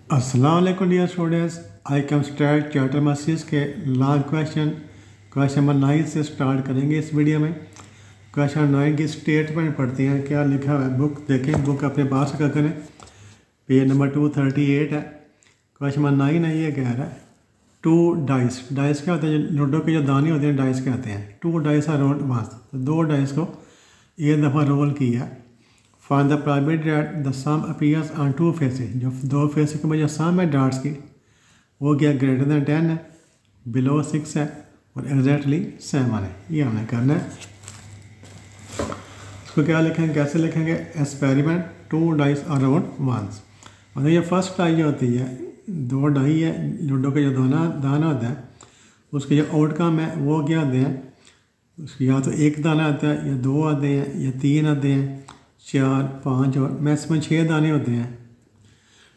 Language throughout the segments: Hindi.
अस्सलाम वालेकुम dear students, I can start chapter number 6 के लॉन्ग क्वेश्चन नंबर 9 से स्टार्ट करेंगे इस वीडियो में। क्वेश्चन 9 की स्टेटमेंट पढ़ते हैं, क्या लिखा हुआ है। बुक देखें, बुक अपने पास रखा करें। पेज नंबर 238 है। क्वेश्चन नंबर 9 है, ये कह रहा है 2 डाइस। डाइस क्या होते हैं? लूडो के जो दाने होते हैं डाइस कहते हैं। 2 डाइस आर रोल्ड वंस, तो 2 डाइस को एक दफ़ा रोल किया। Find the probability that the sum appears on 2 faces. जो 2 फेसेस के जो सम है डार्ट्स की, वो क्या ग्रेटर दैन 10 है, बिलो 6 है और एग्जैक्टली 7 है। ये हमने करना है। इसको क्या लिखेंगे, कैसे लिखेंगे? Experiment 2 dice are rolled once. मतलब ये फर्स्ट डाई जो होती है, 2 डाई है, लूडो का जो दाना होता है, उसके जो आउटकम है वो क्या होते हैं? या तो 1 दाना आता है, या 2 आते हैं, या 3 आते हैं, 4, 5 और मैक्सिमम 6 दाने होते हैं।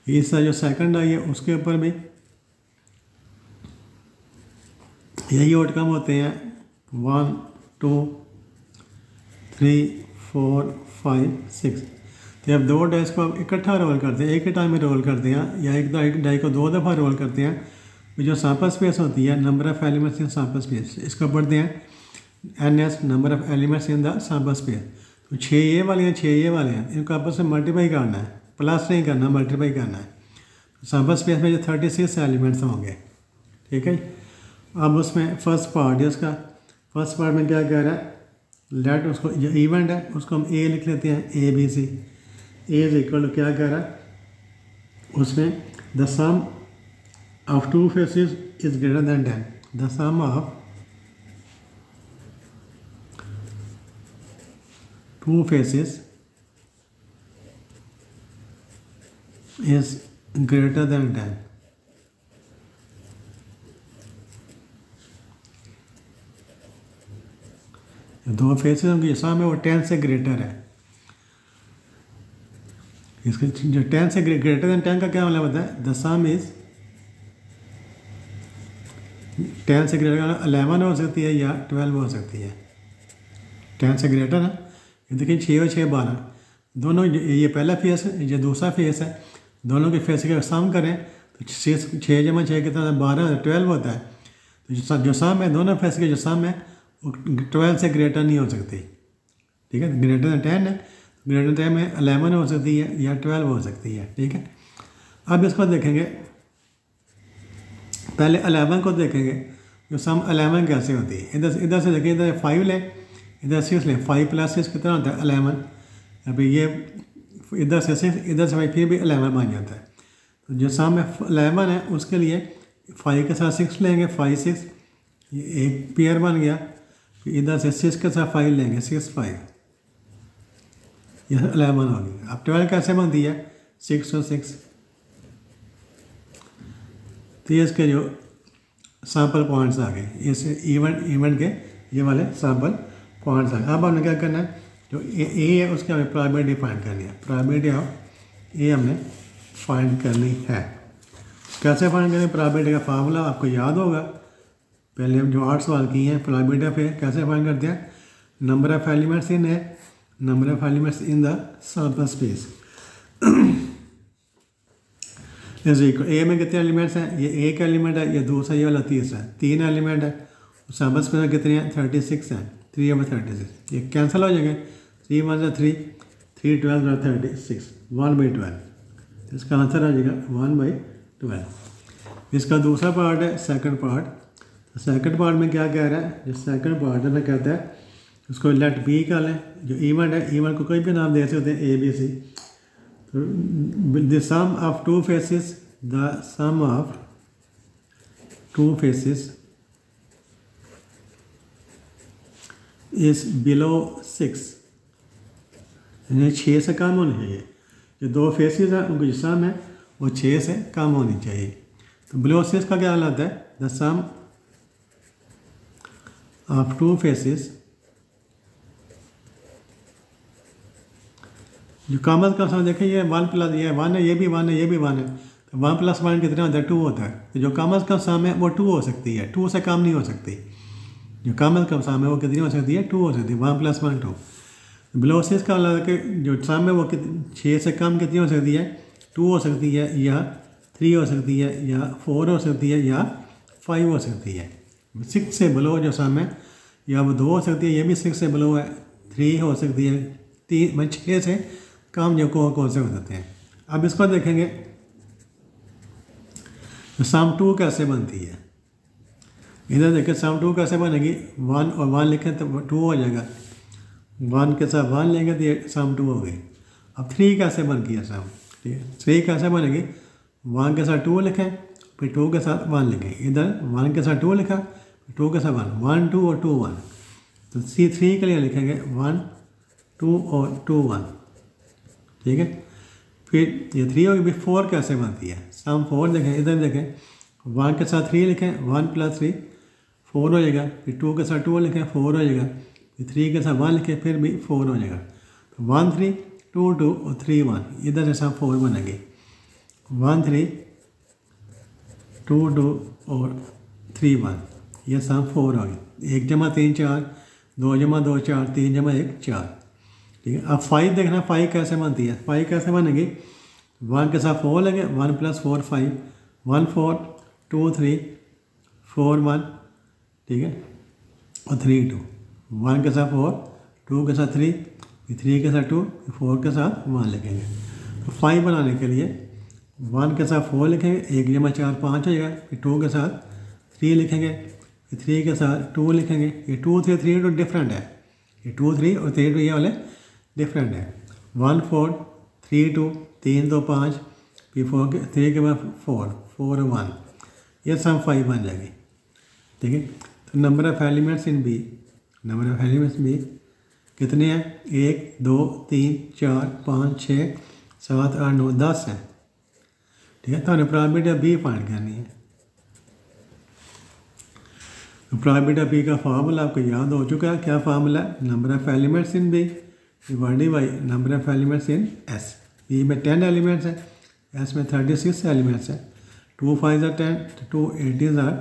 इसका जो सेकंड आई है उसके ऊपर भी यही आउटकम होते हैं। 1, 2, 3, 4, 5, 6। तो अब 2 डाइस को आप इकट्ठा रोल करते हैं, एक ही टाइम में रोल करते हैं, या एक डाई को 2 दफ़ा रोल करते हैं। तो जो सैंपल स्पेस होती है, number of elements in sample space, इसको पढ़ते हैं NS, number of elements in the sample space. तो 6 ये वाले हैं, 6 ये वाले हैं, इनको आपस में मल्टीप्लाई करना है, प्लस नहीं करना, मल्टीप्लाई करना है। तो सैंपल स्पेस में जो 36 एलिमेंट्स होंगे, ठीक है। अब उसमें फर्स्ट पार्ट है उसका, फर्स्ट पार्ट में क्या कह रहा है? लेट, उसको जो इवेंट है उसको हम ए लिख लेते हैं, ABC। A is equal to क्या कह रहा है उसमें? The sum of 2 faces is greater than 10। The sum of 2 faces is greater than 10। दो फेसेस होंगे, सम है वो 10 से ग्रेटर है। इसके जो 10 से ग्रेटर देन 10 का क्या मतलब होता है? द सम इज 10 से ग्रेटर 11 हो सकती है या 12 हो सकती है। 10 से ग्रेटर है, देखिए 6 और 6 12 दोनों, ये पहला फेस है, ये दूसरा फेस है। दोनों के फेस का सम करें तो 6 जमा 6 कितना? 12, 12 होता है। तो जो सम है, दोनों फेस के जो सम है वो 12 से ग्रेटर नहीं हो सकती, ठीक है। ग्रेटर दैन 10 है, ग्रेटर दैन में 11 हो सकती है या 12 हो सकती है, ठीक है। अब इसको देखेंगे, पहले 11 को देखेंगे। जो सम 11 कैसे होती है? इधर से देखें, इधर 5 लें, इधर 6 लें। 5 + 6 कितना होता है? 11। अभी ये इधर से 6, इधर से 5, फिर भी 11 बन जाता है। तो जो सम 11 है उसके लिए 5 के साथ 6 लेंगे, 5 6, ये एक पेयर बन गया। फिर इधर से 6 के साथ 5 लेंगे, 6 5, यह 11 हो गया। अब 12 कैसे बनती है? 6 और 6। तो ये इसके जो सैम्पल पॉइंट्स आ गए, इस इवेंट के ये वाले सैम्पल पॉइंट्स आ गए। अब हमने क्या करना है? जो ए है उसकी हमें प्रोबेबिलिटी फाइंड करनी है। प्रोबेबिलिटी ऑफ ए हमने फाइंड करनी है। कैसे फाइंड करें? प्रोबेबिलिटी का फार्मूला आपको याद होगा, पहले हम जो 8 सवाल किए हैं। प्रोबेबिलिटी ऑफ ए कैसे फाइंड करते हैं? Number of elements in A, number of elements in the sample space is equal. A में कितने एलिमेंट्स हैं? ये एक एलिमेंट है, ये दूसरा ये वाला तीसरा है। 3 एलिमेंट है। सैंपल स्पेस में कितने हैं? 36 हैं। 3/36, ये कैंसिल हो जाएंगे। 3 1 3, 3 12 36, 1/12। इसका आंसर आ जाएगा 1/12। इसका दूसरा पार्ट है सेकंड पार्ट। तो सेकंड पार्ट में क्या कह रहा है? जो सेकंड पार्ट है ना, कहता है उसको लेट बी का लें। जो इवेंट है, इवेंट को कोई भी नाम दे सकते हैं, ABC। तो the sum of 2 faces, the sum of 2 faces is below 6, यानी 6 से कम होनी चाहिए। जो 2 फेसेस हैं उनकी जो सम है वो 6 से कम होनी चाहिए। तो बिलो 6 का क्या हालत है? द सम ऑफ 2 फेसेस, जो कम सम देखें, ये 1 + ये 1 है, ये भी 1 है, ये भी 1 है। तो 1 + 1 कितना होता है? 2 होता है। तो जो कम सम है वो 2 हो सकती है, 2 से कम नहीं हो सकती। जो कम सम है वो कितनी हो सकती है? 2 हो सकती है। 1 + 1 2। ब्लोसिस का अलग है कि जो सम है वो 6 से कम कितनी हो सकती है? 2 हो सकती है या 3 हो सकती है, या 4 हो सकती है, या 5 हो सकती है। 6 से बिलो जो सम है, या वो 2 हो सकती है, ये भी 6 से बिलो है। 3 हो सकती है, 3 6 से कम जो कौन से हो सकते हैं। अब इसको देखेंगे तो सम 2 कैसे बनती है। इधर देखें सम 2 कैसे बनेगी। 1 और 1 लिखें तो 2 हो जाएगा, 1 के साथ 1 लेंगे तो ये सम 2 हो गई। अब 3 कैसे बनती है सम, ठीक है। 3 कैसे बनेगी, 1 के साथ 2 लिखें, फिर 2 के साथ 1 लिखें। इधर 1 के साथ 2 लिखा, 2 के साथ 1, 1 2 और 2 1। तो C3 के लिए लिखेंगे 1 2 और 2 1, ठीक है। फिर ये 3 होगी। 4 कैसे बनती है, सम 4 देखें, इधर देखें 1 के साथ 3 लिखें, 1 + 3 4 हो जाएगा। फिर 2 के साथ 2 लिखें, 4 हो जाएगा। फिर 3 के साथ 1 लिखें, फिर भी 4 हो जाएगा। तो 1 3 2 2 और 3 1, इधर से सम 4 बनेगी। 1 3 2 2 और 3 1, ये सम 4 होगी। 1 + 3 4, 2 + 2 4, 3 + 1 4, ठीक है। अब 5 देखना, 5 कैसे बनती है। 5 कैसे बनेगी, 1 के साथ 4 लगे, 1 + 4 5, 1 4 2 3 4 1, ठीक है, और 3 2। 1 के साथ 4, 2 के साथ 3, 3 के साथ 2, 4 के साथ 1 लिखेंगे। तो 5 बनाने के लिए 1 के साथ 4 लिखेंगे, 1 + 4 5 हो जाएगा। फिर 2 के साथ 3 लिखेंगे, फिर 3 के साथ 2 लिखेंगे। ये 2 3 3 2 डिफरेंट है, ये 2 3 और 3 2 ये वाले डिफरेंट है। 1 4 3 2 3 2 5, फिर 4 के 3 के बाद 4 4 1, ये सम 5 बन जाएगी, ठीक है। तो number of elements in B, number of elements B कितने हैं, 1 2 3 4 5 6 7 8 9 10 हैं, ठीक है। तो प्रोबेबिलिटी ऑफ बी फाइंड करनी है। तो प्रोबेबिलिटी ऑफ बी का फार्मूला आपको याद हो चुका है। क्या फार्मूला है, number of elements in B divided by number of elements in S. B में 10 एलिमेंट्स हैं, एस में 36 एलिमेंट्स हैं। 2 5 are 10, 2 18 are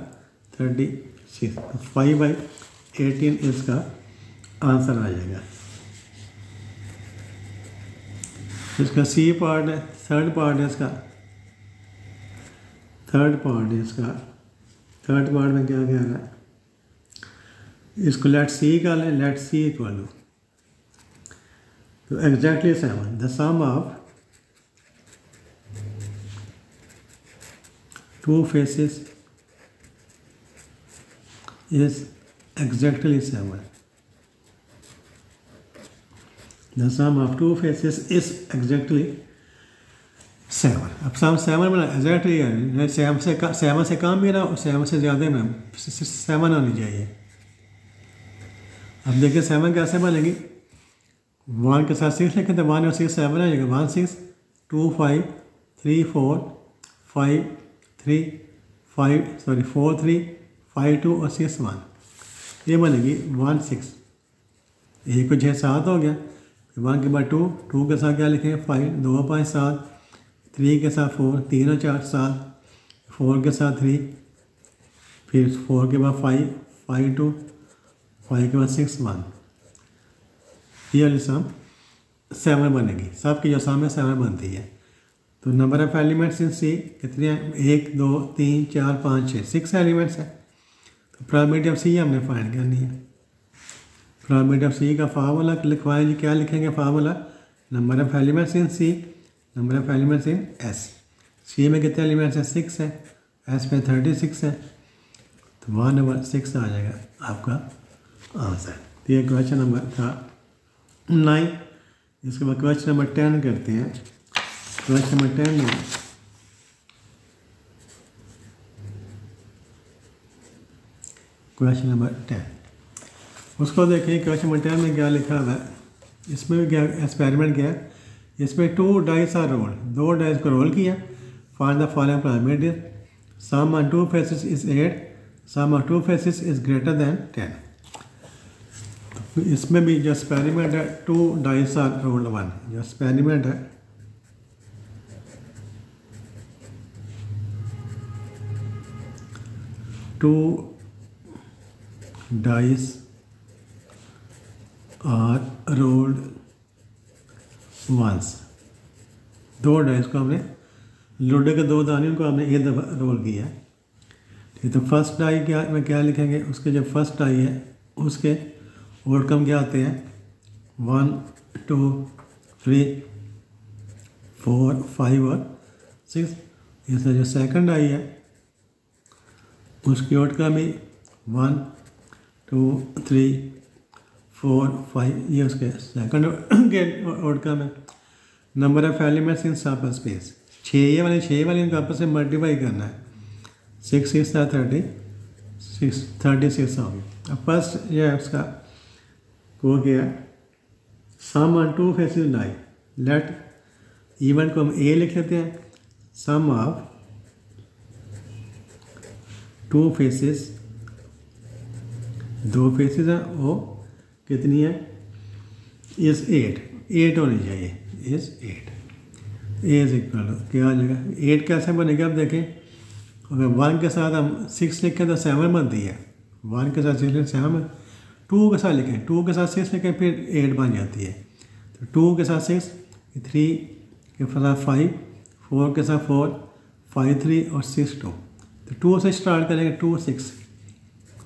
36, तो 5/18 इसका आंसर आ जाएगा। इसका सी पार्ट है, थर्ड पार्ट है इसका, थर्ड पार्ट है इसका। थर्ड पार्ट में क्या कह रहा है, इसको लेट सी का लें, लेट सी इक्वल टू, तो exactly 7, the sum of 2 faces is exactly 7. The sum of 2 faces is exactly 7. अब सम 7 बना एग्जैक्टली है, 7 से कम भी ना, 7 से ज़्यादा में 7 होनी चाहिए। अब देखिए 7 कैसे बनेगी, 1 के साथ 6 लिखें तो 1 और 6 7 आ जाएगा। 1 6 2 5 3 4 5 3 5 सॉरी 4 3 5 2 और 6 1, ये बनेगी 1 6। 1 को 6 7 हो गया। 1 के बाद 2, 2 के साथ क्या लिखेंगे 5, 2 5 7, 3 के साथ 4, 3 और 4 7, 4 के साथ 3, फिर 4 के बाद 5, 5 2, 5 के बाद 6 1, ये वाली सम 7 बनेगी। सबकी जो सम है 7 बनती है। तो नंबर ऑफ एलिमेंट्स इन सी कितने हैं, 1 2 3 4 5 6, 6 एलिमेंट्स हैं। तो प्रोबेबिलिटी ऑफ सी हमने फाइंड करनी है। प्रोबेबिलिटी ऑफ सी का फार्मूला लिखवाएं, क्या लिखेंगे formula, number of elements in C, number of elements in S. C में कितने एलिमेंट्स हैं, 6 है, एस में 36 है, तो 1/6 आ जाएगा आपका आंसर। तो ये क्वेश्चन नंबर था 9। इसके बाद क्वेश्चन नंबर 10 करते हैं। क्वेश्चन नंबर 10 में क्वेश्चन नंबर 10, उसको देखिए। क्वेश्चन नंबर 10 में क्या लिखा हुआ है, इसमें भी क्या एक्सपेरिमेंट किया है। इसमें 2 डाइस आर रोल, 2 डाइस को रोल किया। Find the following probability, sum on 2 faces is 8, sum on 2 faces is greater than 10। तो इसमें भी जो एक्सपेरिमेंट है 2 डाइस आर रोल्ड 1, जो एक्सपेरिमेंट है 2 dice are rolled once, 2 dice को हमने लूडो के 2 दानियों को आपने एक दफ़ा रोल किया है, ठीक। तो फर्स्ट डाई क्या में क्या लिखेंगे, उसके जो फर्स्ट डाई है उसके आउटकम क्या आते हैं, 1 2 3 4 5 और 6। इसका जो सेकंड आई है उसकी आउटकम भी 1 2 3 4 5, ये उसके सेकंड के आउटकम है। नंबर ऑफ एलिमेंट्स इन सब स्पेस, 6 वाले इनको आपस में मल्टीप्लाई करना है, 6 6 36 हो गया। अब फर्स्ट ये है उसका वो क्या है, sum on 2 faces die, let event को हम ए लिख लेते हैं, सम ऑफ 2 फेसेस, 2 फेसेस हैं वो कितनी है, इज़ 8 होनी चाहिए, इज़ 8। ए इज इक्वल क्या आ जाएगा, 8 कैसे बनेगा, अब देखें अगर 1 के साथ हम 6 लिखें तो 7 बनती है, 1 के साथ 6 लिखें 7, 2 के साथ लिखें, 2 के साथ 6 लिखें फिर 8 बन जाती है। तो 2 के साथ 6, 3 के साथ 5, 4 के साथ 4, 5 3 और 6 2। तो 2 से स्टार्ट करेंगे, 2 6,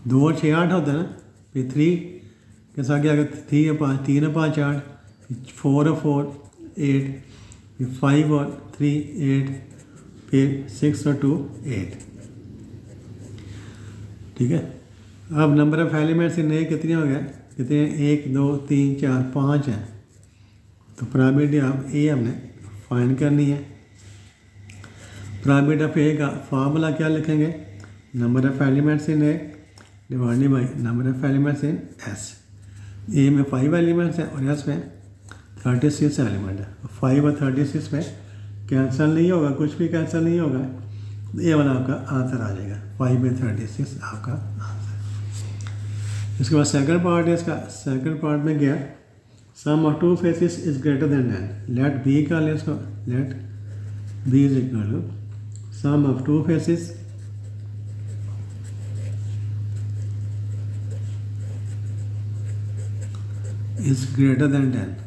2 और 6 8 होता है ना, फिर 3 के साथ क्या 3 और 5, 3 और 5 8, 4 और 4 8, फिर 5 और 3 8, फिर 6 और 2 8, ठीक है। अब नंबर ऑफ एलिमेंट्स इन ए कितने हो गए, कितने हैं, 1 2 3 4 5 हैं। तो प्रोबेबिलिटी ऑफ ए हमने फाइंड करनी है। प्रोबेबिलिटी ऑफ ए का फार्मूला क्या लिखेंगे, number of elements in A divided by number of elements in S. A में 5 एलिमेंट्स हैं और एस में 36 एलिमेंट है। 5 और 36 में कैंसिल नहीं होगा, कुछ भी कैंसिल नहीं होगा, ये वाला आपका आंसर आ जाएगा, 5 में 36 आपका आंसर। इसके बाद सेकंड पार्ट है इसका, सेकंड पार्ट में क्या, sum of 2 faces is greater than 10, let B का ले इसको, let B is equal to sum of 2 faces is greater than 10।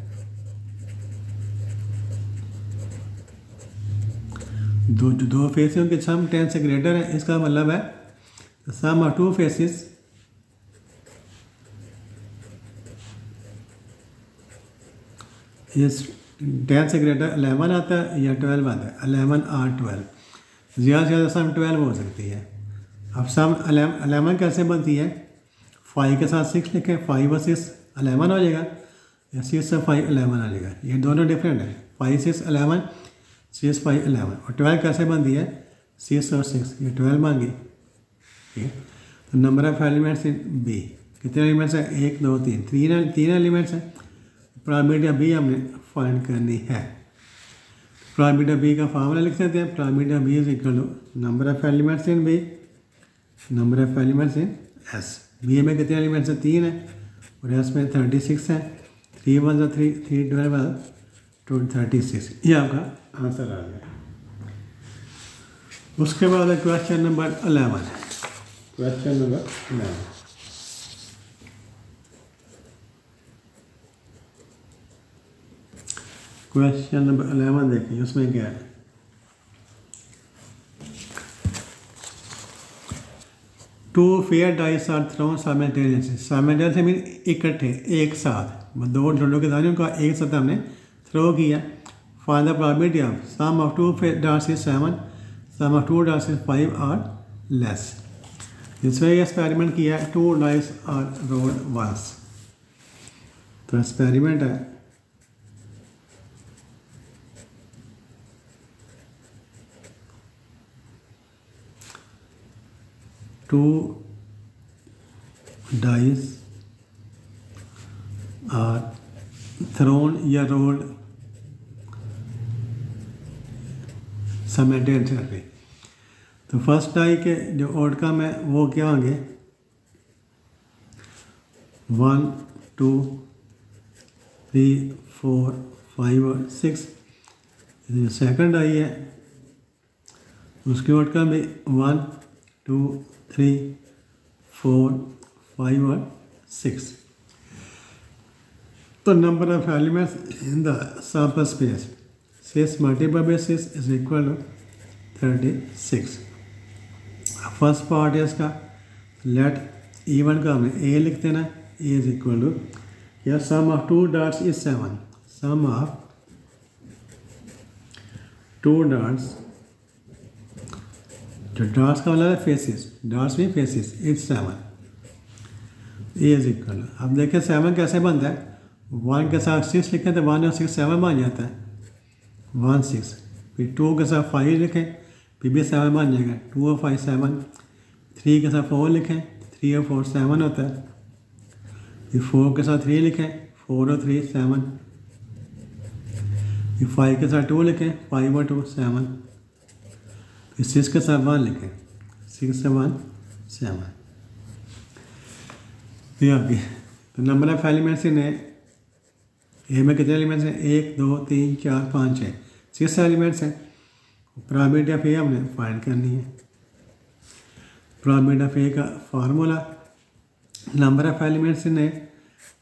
दो फेसेस के सम 10 से ग्रेटर है, इसका मतलब है सम ऑफ 2 फेसेस इस 10 से ग्रेटर 11 आता है या 12 आता है, 11 और 12, ज़्यादा से ज़्यादा सम 12 हो सकती है। अब सम 11 कैसे बनती है, 5 के साथ 6 लिखें, 5 और 6 11 हो जाएगा, या 6 से 5 11 आ जाएगा, ये दोनों डिफरेंट है, 5 6 11, 6 5 11। और 12 कैसे बनती है, 6 और 6, ये 12 बन गई, ठीक है। तो number of elements in B, कितने एलिमेंट्स हैं, 1 2 3, 3 एलिमेंट्स हैं। प्रोबेबिलिटी ऑफ बी हमने फाइंड करनी है। प्रोबेबिलिटी ऑफ बी का फार्मूला लिख सकते हैं, probability of B is equal to number of elements in B, number of elements in S. B में कितने एलिमेंट्स हैं, 3 हैं और एस में 36 हैं, 3 1 3 3 12 36, ये आपका आंसर आ गया। उसके बाद है question number 11, question number 11। Question number 11 देखिए, उसमें क्या है, two fair dice are thrown simultaneously, simultaneously mean इकट्ठे एक साथ, दो लूडो के दानियों का एक साथ हमने थ्रो किया। Find the probability of sum of 2 dice is 7, sum of 2 dice is 5 और लेस। इसमें ये एक्सपेरिमेंट किया है, 2 डाइस आर रोल्ड वंस। तो एक्सपेरिमेंट है, टू डाइस आर थ्रोन या रोल्ड साइमल्टेनियसली। तो फर्स्ट डाई के जो आउटकम है वो क्या होंगे, 1 2 3 4 5 और 6। जो सेकंड डाई है उसके आउटकम भी 1 2 3 4 5 और 6। तो number of elements in the sample space 6 multiplied by 6 is equal to 36। First part है इसका, लेट E1 का हमने ए लिख देना, ए इज इक्वल टू, या sum of two dots is 7, sum of two dots, जो डॉट्स का मतलब है फेसिस, डॉट्स भी faces, is 7, A is equal to, अब देखिए 7 कैसे बनता है, 1 के साथ 6 लिखें तो 1 और 6 7 बन जाता है, 1 6, फिर 2 के साथ 5 लिखें फिर भी 7 बन जाएगा, 2 और 5 7, 3 के साथ 4 लिखें 3 और 4 7 होता है, फिर 4 के साथ 3 लिखें 4 और 3 7, फिर 5 के साथ 2 लिखें 5 और 2 7, फिर 6 के साथ 1 लिखें 6 से 1 7। ये आपकी तो नंबर ऑफ एलिमेंट्स इन ए में कितने एलिमेंट्स हैं, 1 2 3 4 5 6, 6 एलिमेंट्स हैं। प्रोबेबिलिटी ऑफ ए हमने फाइंड करनी है। प्रोबेबिलिटी ऑफ ए का formula, number of elements in A,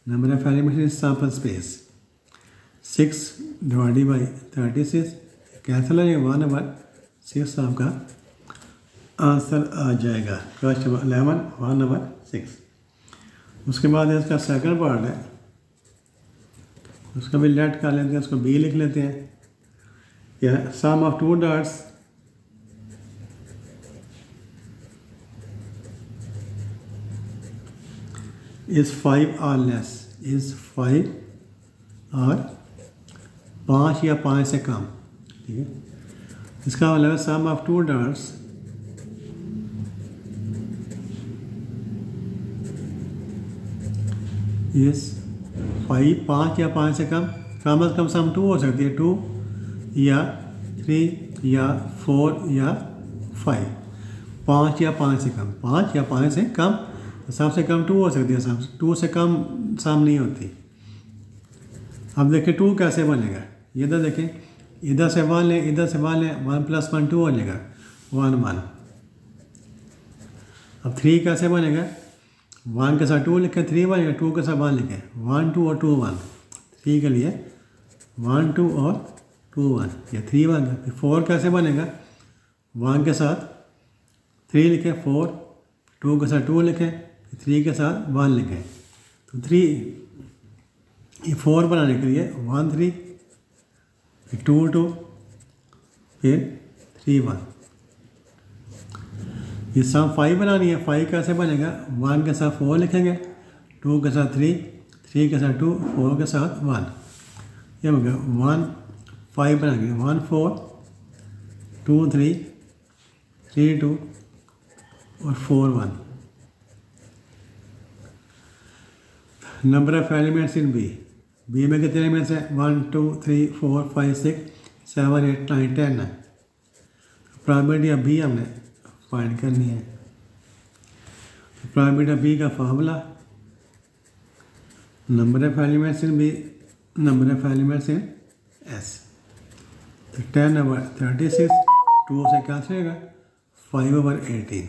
number of elements in sample space, 6 divided by 36 cancel हो जाएगा, 1/6 आपका आंसर आ जाएगा। क्वेश्चन 11 1/6। उसके बाद इसका सेकंड पार्ट है, उसका भी लेट कर लेते हैं, उसको बी लिख लेते हैं। या sum of two dots is 5 और लेस, इज 5 और 5 या 5 से कम, ठीक है। इसका मतलब है सम ऑफ टू डॉट्स इस 5 या 5 से कम से कम सम 2 हो सकती है, 2 या 3 या 4 या 5, 5 या 5 से कम, 5 या 5 से कम, सबसे कम 2 हो सकती है, सम 2 से कम सम नहीं होती। अब देखिए 2 कैसे बनेगा, इधर देखें, इधर से 1 लें, इधर से 1 लें, 1 + 1 2 हो जाएगा, 1 1। अब 3 कैसे बनेगा, 1 के साथ 2 लिखें 3 बनेगा, 2 के साथ 1 लिखें, 1 2 और 2 1, 3 के लिए 1 2 और 2 1, या 3 1। फिर 4 कैसे बनेगा, 1 के साथ 3 लिखें 4, 2 के साथ 2 लिखें, 3 के साथ 1 लिखें, तो 3, ये 4 बनाने के लिए 1 3, फिर 2 2, फिर 3 1। ये सम 5 बनानी है, 5 कैसे बनेगा, 1 के साथ 4 लिखेंगे, 2 के साथ 3, 3 के साथ 2, 4 के साथ 1, ये हो गया 1 5 बनाएंगे, 1 4 2 3 3 2 और 4 1। Number of elements in B, B में कितने एलिमेंट्स हैं, 1 2 3 4 5 6 7 8 9 10 है। प्रोबेबिलिटी ऑफ बी हमने फाइंड करनी है। प्रोबेबिलिटी ऑफ बी का formula, number of elements in B, number of elements in S, तो 10/36, 2 से कैंसिल होगा, 5/18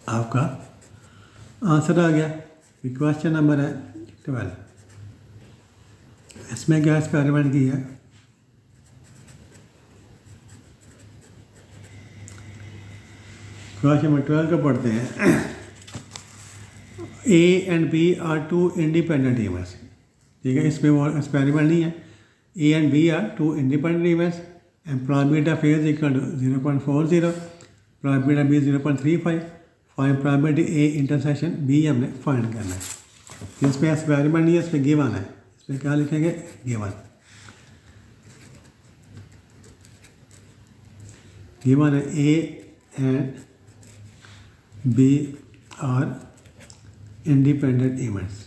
आपका आंसर आ गया। क्वेश्चन नंबर है 12, इसमें क्या एक्सपेरिमेंट किया है, क्वेश्चन नंबर 12 को पढ़ते हैं। A and B are 2 independent events, ठीक है, इसमें वो एक्सपेरिमेंट नहीं है। A and B are 2 independent events and probability of A is equal to 0.40, probability of B 0.35, find probability A intersection B हमने फाइंड करना है। इसमें एक्सपेरिमेंट नहीं है, इसमें गिवन है, इसमें क्या लिखेंगे, गिवन। गिवन है A and B are independent events.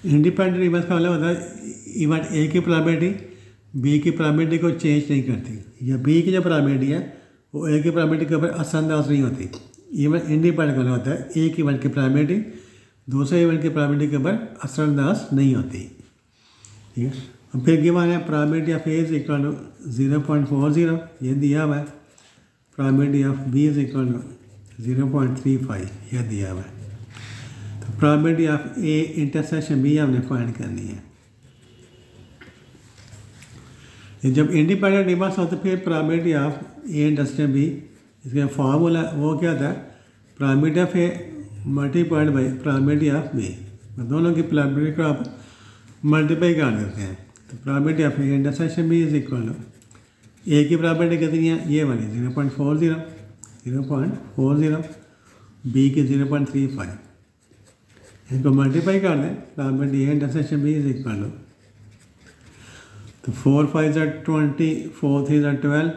Independent events का मतलब होता है इवेंट ए की प्रोबेबिलिटी बी की प्रोबेबिलिटी को चेंज नहीं करती, या बी की जो प्रोबेबिलिटी है वो ए की प्रोबेबिलिटी के ऊपर असरअंदाज नहीं होती। इवेंट इंडिपेंडेंट का मतलब होता है एक इवेंट की प्रोबेबिलिटी दूसरे इवेंट की प्रोबेबिलिटी के ऊपर असरअंदाज नहीं होती, ठीक है। अब फिर गिवन है probability of A is equal to 0.40, ये दिया हुआ है। Probability of B is equal to 0.35, यह दिया हुआ है। तो तो probability of A intersection B हमने फाइंड करनी है। जब इंडिपेंडेंट निबल्स होते फिर probability of A intersection B, इसका फार्मूला वो क्या था, probability of A multiplied by probability of B, दोनों की प्रोबेबिलिटी को आप मल्टीप्लाई कर देते हैं। तो probability of A intersection B is equal to A की प्रोबेबिलिटी कितनी है, ये वाली 0.40 बी की 0.35, इनको मल्टीप्लाई कर दें, probability A intersection B is equal to, तो 4 5 20, 4 3 12,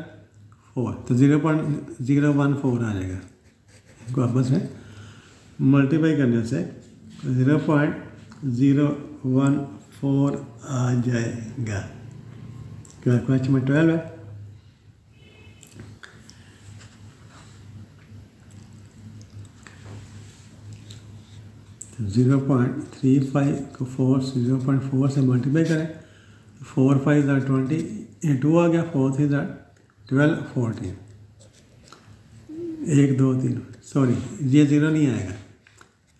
4, तो 0.014 आ जाएगा। इनको आपस में मल्टीप्लाई करने से 0.014 आ जाएगा। क्या क्वेश्चन में 12 है। 0.35 को 0.4 से मल्टीप्लाई करें, 4 5 20, ये 2 आ गया, 4 3 12, 14, 1 2 3, सॉरी ये 0 नहीं आएगा,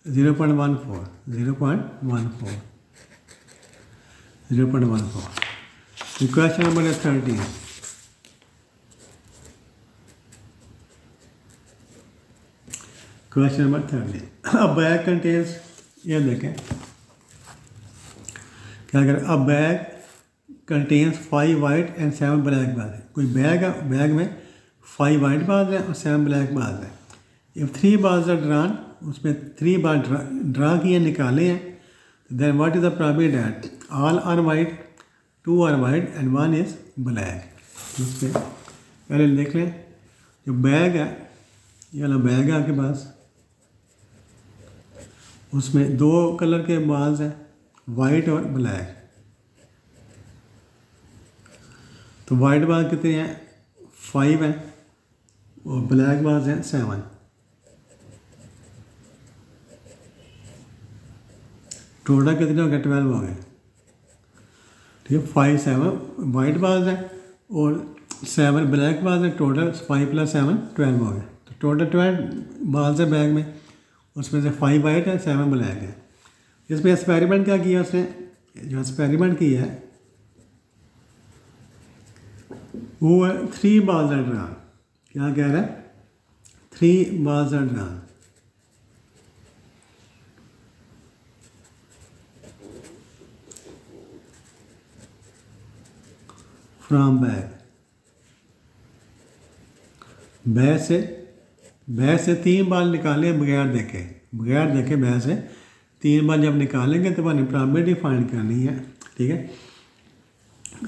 0.14, 0.14, 0.14। Question number 13, question number 13, a bag contains, ये देखें क्या करें, a bag contains 5 white and 7 black balls. कोई बैग है, बैग में 5 वाइट बाल्स हैं और 7 ब्लैक बाल्स हैं। इफ 3 बाल्स आर ड्रॉन, उसमें 3 बाल ड्रा किए निकाले हैं, then what is the probability that all are white, 2 are white and 1 is black. उस पर पहले देख लें, जो बैग है, ये वाला बैग है आपके पास, उसमें 2 कलर के बाल्स हैं, वाइट और ब्लैक। तो वाइट बाल कितने हैं, 5 हैं, और ब्लैक बाल्स हैं 7। टोटल कितने हो गए, 12 हो गए। ठीक है, 5 7 वाइट बाल्स हैं और 7 ब्लैक बाल्स हैं। टोटल 5 + 7 12 हो गए। तो टोटल 12 बाल्स है बैग में, उसमें से 5 वाइट है, 7 ब्लैक है। इसमें एक्सपेरिमेंट क्या किया उसने, जो एक्सपेरिमेंट किया है वो है 3 बाल्स आर ड्रॉन। क्या कह रहा है, 3 balls are drawn from bag. Bag से 3 बाल निकाले बगैर देखे बैग से 3 बाल जब निकालेंगे तो हमें प्रोबेबिलिटी फाइंड करनी है। ठीक है,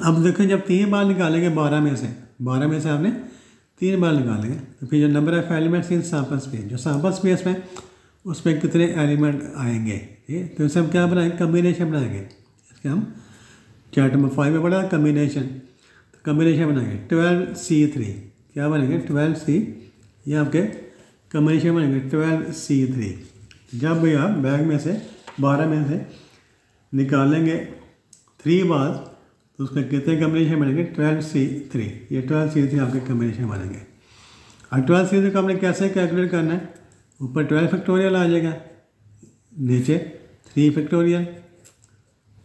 अब देखें जब 3 बाल निकालेंगे 12 में से आपने 3 बाल निकालेंगे, तो फिर जो number of elements in sample space, जो सैंपल स्पेस में उसमें कितने एलिमेंट आएंगे, ठीक है। तो इसे हम क्या बनाएंगे, कम्बिनेशन बनाएंगे। इसके हम चैप्टर नंबर 5 में पढ़ा कम्बिनेशन, तो कम्बिनेशन बनाएंगे 12C3। क्या बनेंगे, 12C, ये आपके कम्बिनेशन बनेंगे 12C3। जब भी आप बैग में से 12 में से निकालेंगे 3 बाल, तो उसके कितने कम्बिनेशन बनेंगे, 12C3। ये 12C3 आपके कम्बिनेशन बनेंगे। और 12C3 को हमने कैसे कैलकुलेट करना है, ऊपर 12 फैक्टोरियल आ जाएगा, नीचे 3 फैक्टोरियल,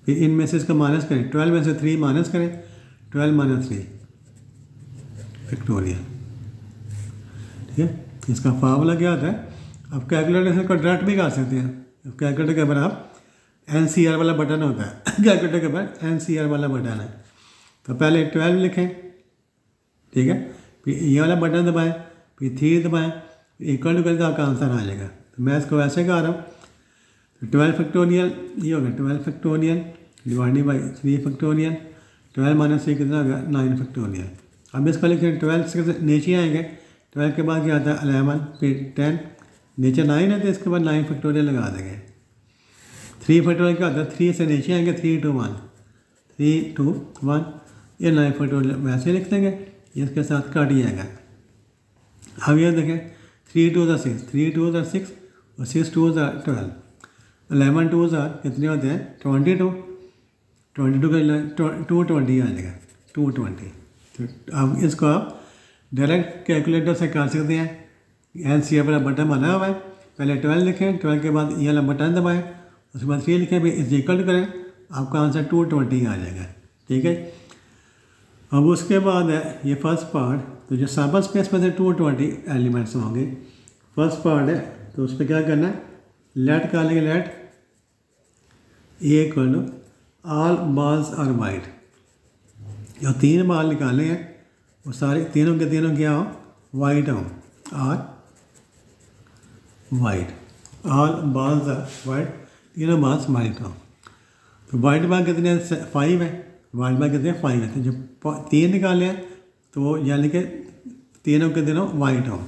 फिर इनमें से इसका माइनस करें, 12 में से 3 माइनस करें, 12 - 3 फैक्टोरियल। ठीक है, इसका फार्मूला क्या होता है, अब कैलकुलेटर से डायरेक्ट भी कर सकते हैं। कैलकुलेटर के ऊपर आप NCR वाला बटन होता है, कैलकुलेटर के ऊपर NCR वाला बटन है। तो पहले 12 लिखें, ठीक है, फिर ये वाला बटन दबाएं, फिर 3 दबाएं, इक्वल टू करके आपका आंसर आ जाएगा। तो मैं इसको ऐसे कर रहा हूँ, तो 12 फैक्टोरियल ये हो गया, 12 फैक्टोरियल डिवाइडेड बाई 3 फैक्टोरियल, 12 - 3 कितना हो गया, 9 फैक्टोरियल। अब इसको लिखें, 12 से नीचे आएंगे, 12 के बाद क्या आता है 11, फिर 10, नीचे 9 है तो इसके बाद 9 फैक्टोरियल लगा देंगे। 3 फैक्टोरियल क्या होता है, 3 से नीचे आएंगे, 3 2 1, 3 2 1, ये 9 फैक्टोरियल वैसे लिख देंगे, इसके साथ काट जाएगा। अब ये देखें, 3 2 6, 3 2 6 और 6 2 12, 11 2 कितने होते हैं, 22, 22 का 220 आ जाएगा, 220। तो अब इसको आप डायरेक्ट कैलकुलेटर से कर सकते हैं। NCR वाला बटन बना हुआ है, पहले 12 लिखें, 12 के बाद ये नंबर 10 दबाएं, उसके बाद 3 लिखें, फिर इस इक्वल करें, आपका आंसर 220 आ जाएगा। ठीक है। अब उसके बाद है ये फर्स्ट पार्ट, तो जो सैम्पल स्पेस में से 220 एलिमेंट्स होंगे, फर्स्ट पार्ट है, तो उस पर क्या करना है, लेट कर लेंगे, let A equal to all balls are white. जो 3 बाल निकाले हैं वो सारे तीनों के तीनों क्या हो, वाइट हो, are white, all balls are white, तीनों बॉल्स वाइट हो। तो वाइट बाल कितने 5 है, वाइट बाल कितने 5 है, तो जो 3 निकाले हैं तो वो यानी कि तीनों के तीनों वाइट हो।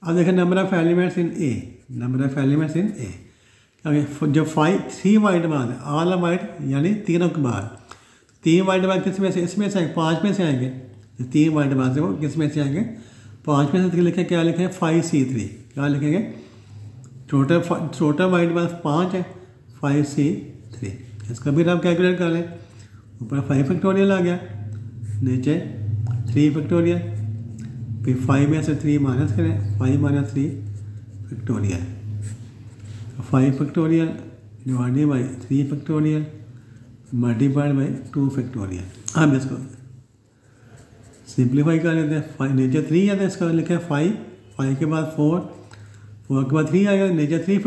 अब देखें number of elements in A, number of elements in A, जो 3 वाइट बाल है, ऑल वाइट यानी तीनों के बाल, 3 वाइट बाल किस में से, इसमें से 5 में से आएंगे, जो 3 वाइट बाल से वो किस में से आएंगे, 5 में से लिखें, क्या लिखें 5C3, क्या लिखेंगे, छोटा वाइट बाल 5 है, 5C3, इसका भी आप कैलकुलेट कर लें, ऊपर 5 फैक्टोरियल आ गया, नीचे 3 फैक्टोरियल, फिर 5 में से 3 माइनस करें, 5 minus 3 factorial, 5 factorial divided by 3 factorial multiplied by 2 factorial. हम इसको सिंप्लीफाई कर लेते हैं, 5 नीचे 3 है तो इसका लिखा है 5, 5 के बाद 4, 4 के बाद 3 आएगा, नीचे 3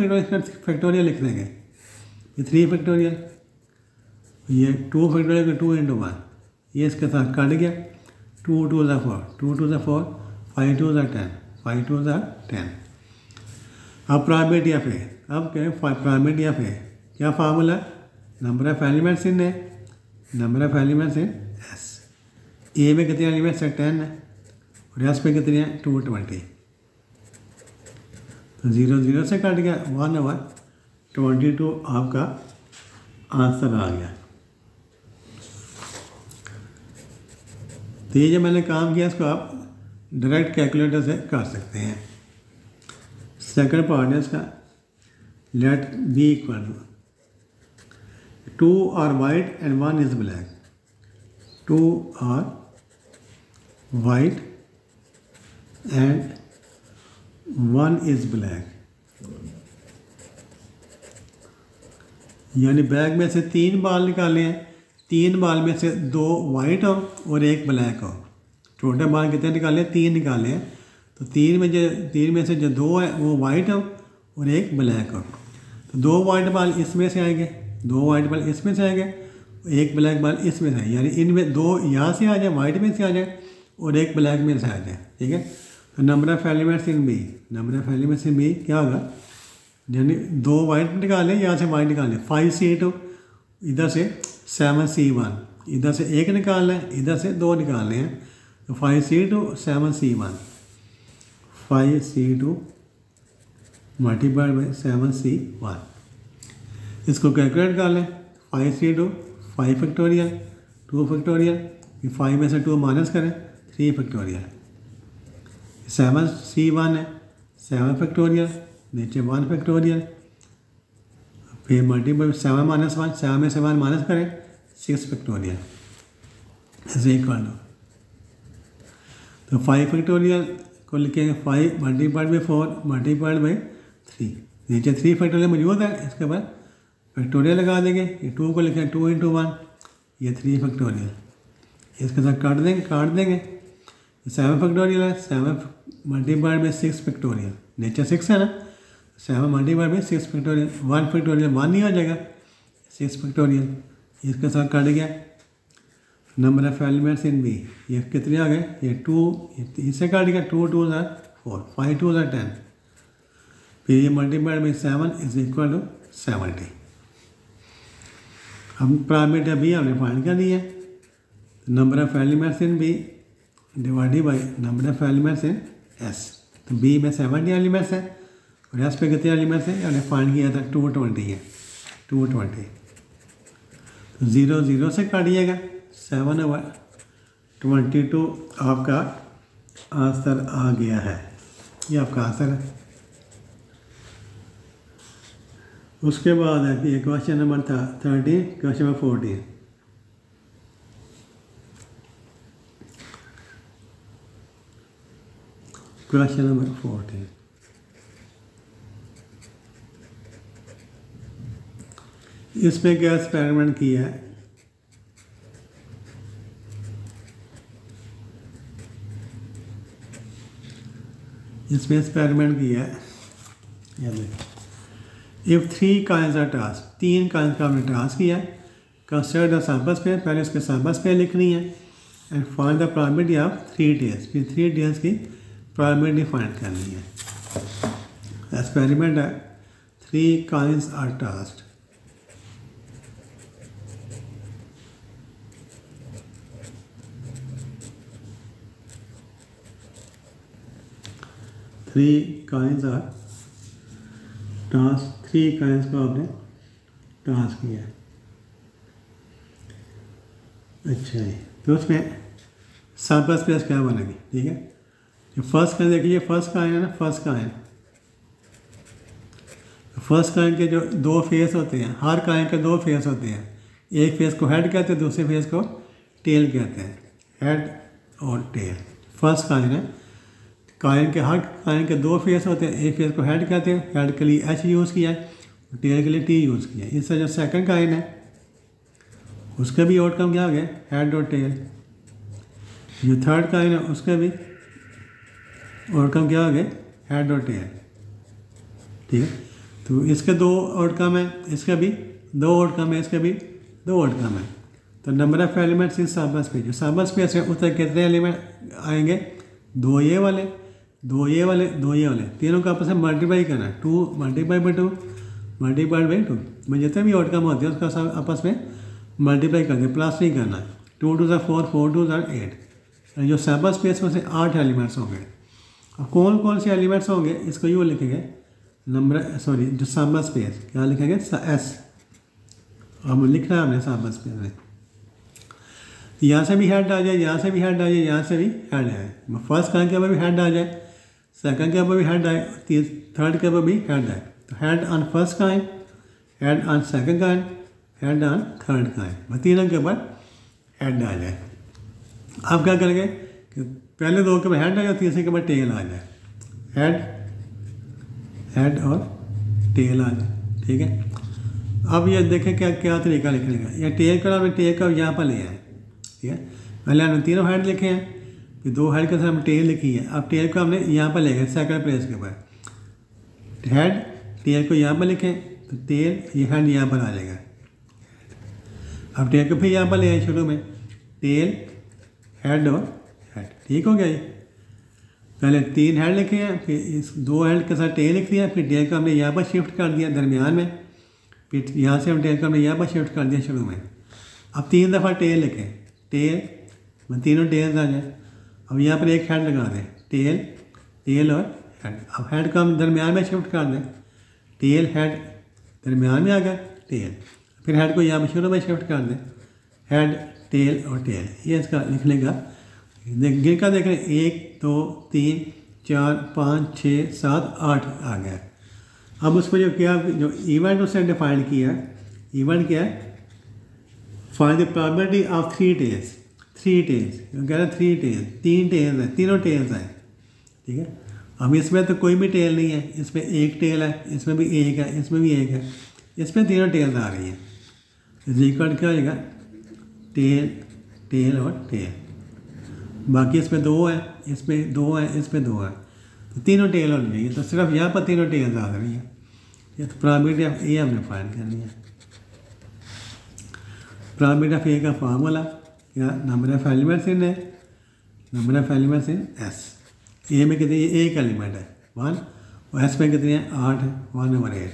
फैक्टोरियल लिख देंगे, ये 3 फैक्टोरियल, ये 2 फैक्टोरियल 2 इंटू 1, ये इसके साथ काट गया, 2 2 ज़ा 4, 2 2 ज़ा 4, 5 2 ज़ा 10, 5 2 ज़ा 10। अब प्रोबेबिलिटी ऑफ ए, अब कहें प्रोबेबिलिटी ऑफ ए, क्या formula, number of elements in A, number of elements in S, A में कितने एलिमेंट्स हैं 10 है, और एस में कितने हैं 220, तो 0 0 से कट गया, 1 ओवर 22 आपका आंसर आ गया। तो ये जो मैंने काम किया इसको आप डायरेक्ट कैलकुलेटर से कर सकते हैं। सेकंड पार्ट है इसका, let B equal to 2 are white and 1 is black, 2 are white and 1 is black, यानी बैग में से 3 बाल निकाले हैं, 3 बाल में से 2 वाइट हो और 1 ब्लैक हो। छोटे बाल कितने निकाले, 3 निकाले हैं, तो 3 में से जो 2 है वो वाइट हो और 1 ब्लैक हो, तो 2 वाइट बाल इसमें से आएंगे, 2 वाइट बाल इसमें से आएंगे, 1 ब्लैक बाल इसमें से, यानी इनमें 2 यहाँ से आ जाए, वाइट में से आ जाए और 1 ब्लैक में से आ जाए। ठीक है। तो number of elements in B, number of elements in B क्या होगा, यानी 2 वाइट निकालें, यहाँ से वाइट निकालें, 5C2, इधर से 7C1, इधर से 1 निकालना है, इधर से 2 निकालने हैं, तो 5C2 7C1, 5C2 multiplied by 7C1, इसको कैलकुलेट कर लें, 5C2 5 फैक्टोरियल 2 फैक्टोरियल, फिर 5 में से 2 माइनस करें, 3 फैक्टोरियल, 7C1 है 7 फैक्टोरियल, नीचे 1 फैक्टोरियल, फिर मल्टीप्लाई 7 माइनस 1, 7 में से 1 माइनस करें, 6 फैक्टोरियल ऐसे इक्वल टू, तो 5 फैक्टोरियल को लिखेंगे 5 मल्टीप्लाइड बाई 4 मल्टीप्लाइड बाई 3, नीचे 3 फैक्टोरियल मौजूद है, इसके बाद फैक्टोरियल लगा देंगे, ये 2 को लिखें 2 इंटू 1, ये 3 फैक्टोरियल, इसके साथ काट देंगे, 7 फैक्टोरियल है, 7 मल्टीप्लाइड बाई 6 फैक्टोरियल, नीचे 6 है ना, 7 मल्टीप्लाइड बाई 6 फैक्टोरियल, 1 फैक्टोरियल 1 नहीं हो जाएगा, 6 फैक्टोरियल, इसके साथ काट गया। Number of elements in B, ये कितने आ गए, ये 2, इससे काट गया, 2 2 ज़ा 4, 5 2 ज़ा 10, फिर ये multiplied by 7 is equal to 70। हम प्रोबेबिलिटी बी हमने फाइंड कर दी है, number of elements in B divided by number of elements in S, तो बी में 70 एलिमेंट्स हैं और एस पे कितने एलिमेंट्स हैं, हमने फाइंड किया था 220 है, 220, तो 0 0 से काटिएगा, 7 ओवर 22 आपका आंसर आ गया है, ये आपका आंसर है। उसके बाद है कि question number 13, question number 14, question number 14, इसमें क्या एक्सपेरिमेंट किया है, इसमें एक्सपेरिमेंट किया है, if 3 coins are tossed, 3 coins का हमने टास्क किया है, कंसिडर द सैंपल स्पेस, पहले उसके सैंपल स्पेस लिखनी है, and find the probability of 3 tails, फिर 3 टेल्स की प्रोबेबिलिटी फाइंड करनी है। एक्सपेरिमेंट है, 3 coins are tossed, three coins are tossed, 3 coins को आपने टास्क किया है। अच्छा जी, तो उसमें सैंपल स्पेस क्या बनेगी, ठीक है। जो फर्स्ट कॉइन देखिए, फर्स्ट कॉइन है ना, फर्स्ट कॉइन, फर्स्ट कॉइन के जो 2 फेस होते हैं, हर कॉइन के 2 फेस होते हैं, एक फेस को हेड कहते हैं, दूसरे फेस को टेल कहते हैं, हेड और टेल। फर्स्ट कॉइन है, कॉइन के हर कॉइन के 2 फेस होते हैं, एक फेस को हेड कहते हैं, हेड के लिए H यूज़ किया है, टेल के लिए T यूज़ किया है। इससे जो सेकंड कॉइन है उसका भी आउटकम क्या हो गया, हेड और टेल। जो थर्ड कॉइन है उसका भी आउटकम क्या हो गया, हेड और टेल, ठीक है। तो इसके 2 आउटकम है, इसका भी 2 आउटकम है, इसका भी 2 आउटकम है। तो number of elements in sample space, जो सैंपल स्पेस है उसमें कितने एलिमेंट आएंगे, 2 ये वाले, 2 ये वाले, 2 ये वाले, तीनों को आपस में मल्टीप्लाई करना है, 2 मल्टीप्लाई बाई 2 मल्टीप्लाइड बाई 2, मैं जितने भी आउटकम होते हैं उसका सब आपस में मल्टीप्लाई कर दिया, प्लस नहीं करना है। 2 2 4, 4 2 8, जो सैंपल स्पेस में से 8 एलिमेंट्स होंगे। अब कौन कौन से एलिमेंट्स होंगे, इसको यूँ लिखेंगे नंबर, सॉरी जो सैंपल स्पेस क्या लिखेंगे, S। अब लिखना है हमने सैंपल स्पेस में, यहाँ से भी हेड आ जाए, यहाँ से भी हेड आ जाए, यहाँ से भी हेड आए, फर्स्ट कॉइन के ऊपर भी हेड आ जाए, सेकंड के ऊपर भी हेड आए, थर्ड के ऊपर भी हेड आए। तो head on first coin, head on second coin, head on third coin, तीनों के ऊपर हेड आ जाए। अब क्या करेंगे कि पहले 2 के ऊपर हेड आ जाए, तीसरे के ऊपर टेल आ जाए, हेड हेड और टेल आ जाए, ठीक है। अब ये देखें क्या क्या तरीका लिखने का, या टेल का हमने टेल का यहाँ पर लिया है, ठीक है। पहले हमने 3 हेड लिखे हैं, फिर 2 हेड के साथ हमने टेल लिखी है। अब टेल को हमने यहाँ पर ले गए सेकंड प्लेस के ऊपर, हेड टेल को यहाँ पर लिखें तो टेल ये हेड यहाँ पर आ जाएगा। अब टेल को फिर यहाँ पर ले आए शुरू में, टेल हेड और हेड, ठीक हो गया ये। पहले 3 हेड लिखे हैं, फिर इस 2 हेड के साथ टेल लिख दिया, फिर टेल को हमने यहाँ पर शिफ्ट कर दिया दरमियान में, फिर यहाँ से हम टेल को हमने यहाँ पर शिफ्ट कर दिया शुरू में। अब 3 दफ़ा टेल लिखें, टेल, तीनों टेल्स आ जाए। अब यहाँ पर एक हेड लगा दें, टेल टेल और हेड। अब हेड को हम दरमियान में शिफ्ट कर दें, टेल हेड दरमियान में आ गया टेल, फिर हेड को यहाँ पर शुरू में शिफ्ट कर दें, हेड टेल और टेल। ये इसका लिखने का गिन का देख रहे, 1 2 3 4 5 6 7 8 आ गया। अब उसको जो क्या, जो इवेंट उसने डिफाइन किया है, इवेंट क्या है, find the probability of 3 tails, 3 tails, कह रहे 3 टेल्स, 3 टेल्स हैं, तीनों टेल्स हैं, ठीक है। अब इसमें तो कोई भी टेल नहीं है, इसमें एक टेल है, इसमें भी एक है, इसमें भी एक है, इसमें तीनों टेल्स आ रही हैं। रिकॉर्ड क्या हो जाएगा, टेल टेल और टेल। बाकी इसमें 2 है, इसमें 2 है, इसमें 2 है, तो तीनों टेल होनी चाहिए। तो सिर्फ यहाँ पर तीनों टेल्स आ रही हैं। ये तो प्रोबेबिलिटी ऑफ ए हमने फाइंड करनी है। प्रोबेबिलिटी ऑफ ए का फार्मूला या नंबर ऑफ एलिमेंट्स इन है, number of elements in S. A में कितनी, एक एलिमेंट है 1, और एस में कितनी है 8 है, 1/8।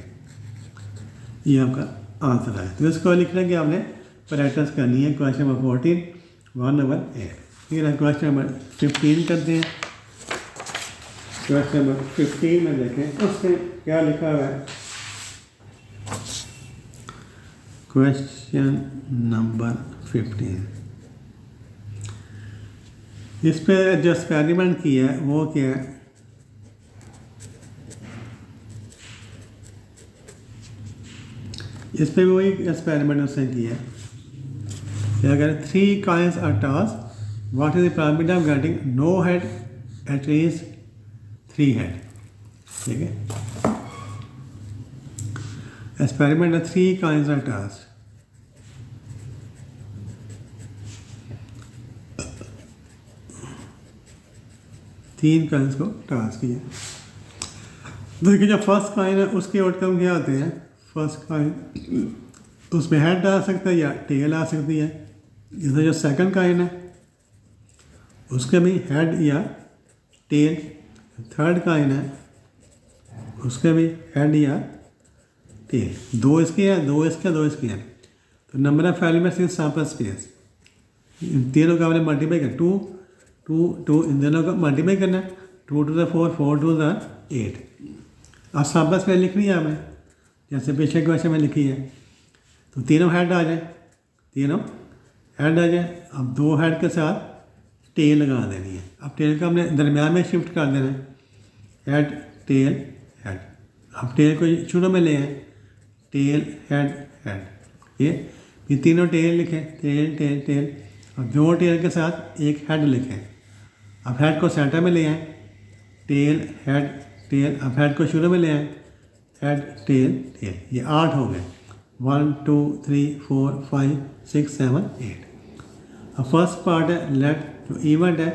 ये आपका आंसर है। तो इसको लिखने के आपने प्रैक्टिस करनी है। Question number 14 1/8। फिर हम क्वेश्चन नंबर 15 करते हैं। क्वेश्चन नंबर 15 में देखें उसमें क्या लिखा हुआ है। क्वेश्चन नंबर 15, इस पे जो एक्सपेरिमेंट किया है वो क्या है, इस पे भी वही एक्सपेरिमेंट उसने किया है। अगर 3 coins are tossed, what is the probability of getting no head at least 3 head, ठीक है। एक्सपेरिमेंट है 3 काइंड्स ऑफ टास्क। तीन काइंस को टास्क किया। देखिए जो फर्स्ट काइन है उसके आउटकम क्या आते हैं। फर्स्ट काइन उसमें हेड आ सकता है या टेल आ सकती है। जैसे जो सेकंड काइन है उसके भी हेड या टेल। थर्ड काइन है उसके भी हेड या टेल। दो इसके हैं, दो इसके, दो इसके हैं। तो number of elements in sample space, इन तीनों का हमने मल्टीप्लाई कर टू इन दोनों का मल्टीप्लाई करना है। 2 to the 4, 4 to the 8। अब सैंपल स्पेस लिखनी है हमें जैसे पिछले क्वेश्चन में लिखी है। तो तीनों हेड आ जाए, तीनों हेड आ जाए। अब दो हेड के साथ टेल लगा देनी है। अब टेल को हमने दरमियान में शिफ्ट कर देना है, हेड टेल हेड। अब टेल को शुरू में ले आए, टेल हेड हेड। ये तीनों टेल लिखें, टेल टेल टेल। अब दो टेल के साथ एक हेड लिखें। अब हेड को सेंटर में ले आए, टेल हेड टेल। अब हेड को शुरू में ले आए, हेड टेल टेल। ये 8 हो गए। 1 2 3 4 5 6 7 8। अब फर्स्ट पार्ट है लेट, जो इवेंट है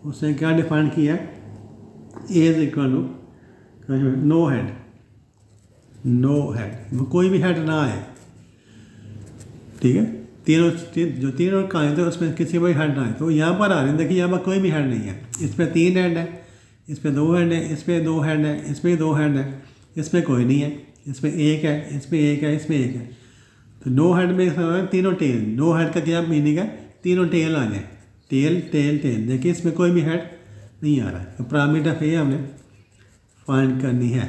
उसने क्या डिफाइन किया, A is equal to no head, no head, कोई भी हेड ना आए। ठीक है, तीनों जो तीनों काइन थे उसमें किसी भी हेड ना आए। तो यहाँ पर आ रहे हैं, देखिए यहाँ पर कोई भी हेड नहीं है। इस पर 3 हेड है, इस पर 2 हेड है, इस पर 2 हेड है, इस पर 2 हेड है, इस पर कोई नहीं है, इस पर 1 है, इस पर 1 है, इस पर 1 है। तो नो हेड में तीनों टेल। नो हेड का क्या मीनिंग है, तीनों टेल आ जाए, टेल टेल टेल। देखिए इसमें कोई भी हेड नहीं आ रहा है। तो पैरामीटर ऑफ ए हमने फाइंड करनी है।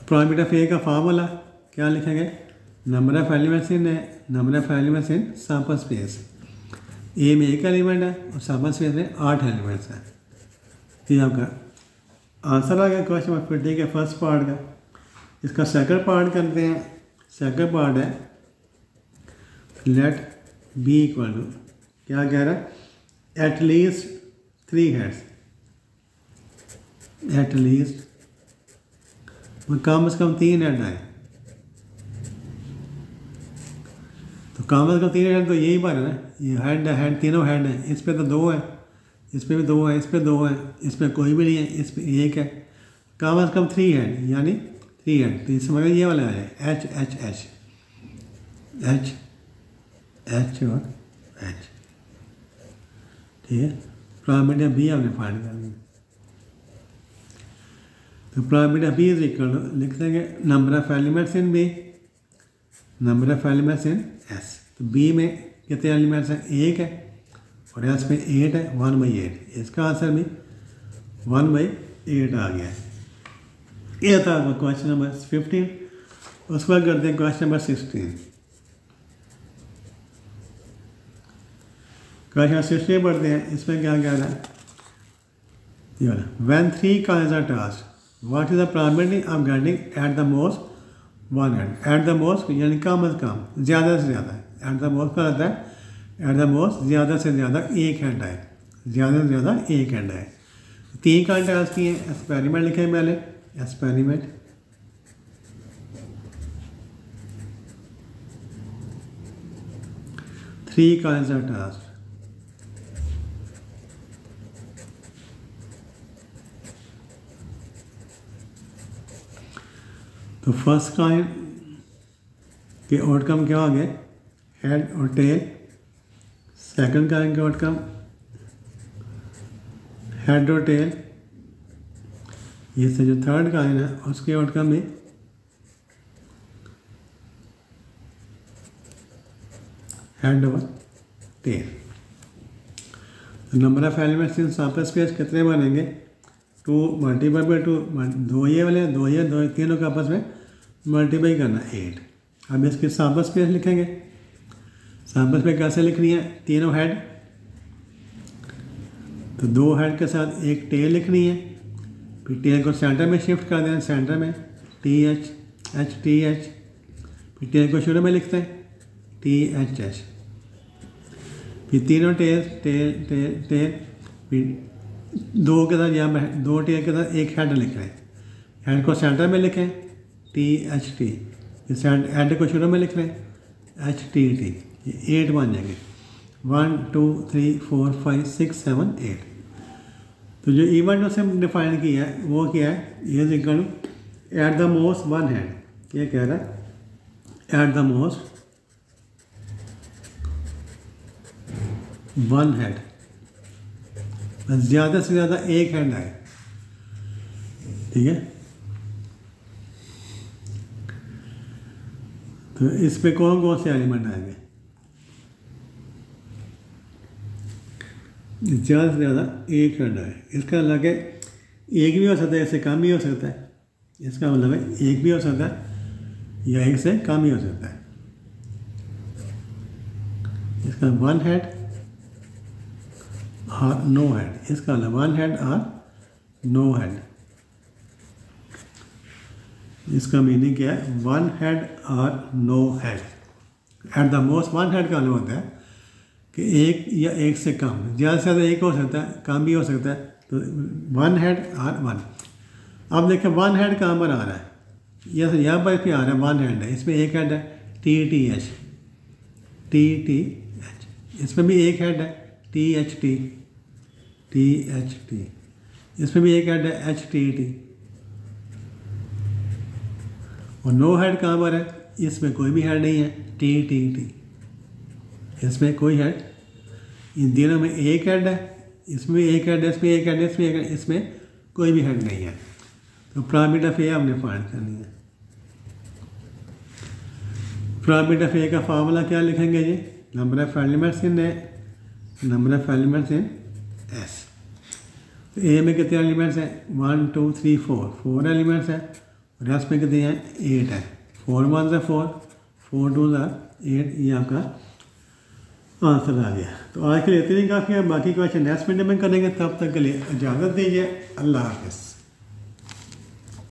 पैरामीटर ऑफ ए का फार्मूला क्या लिखेंगे, number of elements in sample space. A में 1 एलिमेंट है और सैंपल स्पेस में 8 एलिमेंट्स हैं। ये आपका आंसर आ गया क्वेश्चन नंबर 50 के फर्स्ट पार्ट का। इसका सेकंड पार्ट करते हैं। सेकंड पार्ट है लेट बी इक्वल टू, क्या कह रहा है, at least 3 heads. At least कम से कम 3 हेड आए। तो कम से कम 3 हेड, तो यही बात है ना, ये हेड हेड तीनों हेड हैं। इस पे तो 2 है, इस पे भी 2 है, इस पे 2 है, इस पे कोई भी नहीं है, इस पे 1 है। कम से कम 3 हेड यानी 3 हेड। तो इस समय ये वाला है H H H H H और एच। ठीक है, पैरामीटर बी हमने फाइंड कर लिया। तो parameter B is equal to लिख देंगे number of elements in B, number of elements in S. तो बी में कितने एलिमेंट्स हैं, 1 है, और एस में 8 है, 1/8। इसका आंसर भी 1/8 आ गया है। ये था क्वेश्चन नंबर 15। उसके बाद करते हैं क्वेश्चन नंबर 16। क्वेश्चन 16 पढ़ते हैं। इसमें क्या कह रहा है, ये वाला, when 3 coins are tossed what is the probability of getting at the most 1 head. At the most यानी कम से कम, ज़्यादा से ज़्यादा। एट द मोस्ट का रहता है एट द मोस्ट ज़्यादा से ज़्यादा 1 हेड आए, ज़्यादा से ज़्यादा 1 हेड आए। 3 काइंस टास्क किए। एक्सपेरिमेंट लिखे पहले, experiment three coins of task. तो फर्स्ट काइन के आउटकम क्या हो गए, हेड और टेल। सेकंड काइन के आउटकम हेड और टेल। ये से जो थर्ड काइन है उसके आउटकम भी हेड और tail. Number of elements in sample space कितने बनेंगे, 2 मल्टीप्लाई बाई 2, 2 ये वाले, 2 ये, 2 तीनों का आपस में मल्टीप्लाई करना 8। अब इसकी सैंपल स्पेस लिखेंगे। सैंपल स्पेस कैसे लिखनी है, तीनों हेड, तो 2 हेड के साथ एक टेल लिखनी है। फिर टेल को सेंटर में शिफ्ट कर देना, सेंटर में T H H T H. फिर टेल को शुरू में लिखते हैं टी एच एच। फिर तीनों टेल टेल टेल टेल। फिर 2 के साथ यहाँ 2 टेल के साथ एक हेड लिख रहे हैं। हेड को सेंटर में लिखें THT, इस एड को शुरू में लिख रहे हैं HTT, ये 8 बन जाएंगे। 1 2 3 4 5 6 7 8। तो जो इवेंट उसे डिफाइन किया है वो क्या है, ये equal to at the most one head. ये कह रहा है at the most one head, ज़्यादा से ज़्यादा एक हैंड आए, ठीक है। तो इस पे कौन कौन से एलिमेंट आएंगे, ज़्यादा से ज़्यादा एक हैंड आए। इसका मतलब है एक भी हो सकता है, इससे कम भी हो सकता है। इसका मतलब है एक भी हो सकता है या एक से कम ही हो सकता है। इसका वन हेड और नो हेड, इसका मतलब वन हेड और नो हेड। इसका मीनिंग क्या है, वन हेड और no head. At the most one head का मतलब होता है कि एक या एक से कम, ज़्यादा से ज़्यादा एक हो सकता है, कम भी हो सकता है। तो वन हेड और वन। अब देखें वन हेड कहाँ पर आ रहा है, यहाँ पर भी आ रहा है वन हेड है, इसमें एक हेड है TTH, इसमें भी एक हेड है THT, इसमें भी एक हेड है HTT। और नो हेड कहाँ पर है, इसमें कोई भी हेड नहीं है TTT, इसमें कोई हेड, इन तीनों में एक हेड है, इसमें एक हेड है, इसमें एक हेड है, इसमें एक हेड, इसमें कोई भी हेड नहीं है। तो प्रोबेबिलिटी ऑफ ए हमने फाइंड करनी है। प्रोबेबिलिटी ऑफ ए का फार्मूला क्या लिखेंगे जी, number of elements in A, number of elements in S. तो ए में कितने एलिमेंट्स हैं, 1 2 3 4 एलिमेंट्स हैं, और एस में कितने हैं 8 है। 4 1 से 4 4 2 8, ये आपका आंसर आ गया। तो आज के लिए इतनी काफ़ी है, बाकी क्वेश्चन नेक्स्ट वीडियो में करेंगे। तब तक के लिए इजाज़त दीजिए, अल्लाह हाफ़िज़।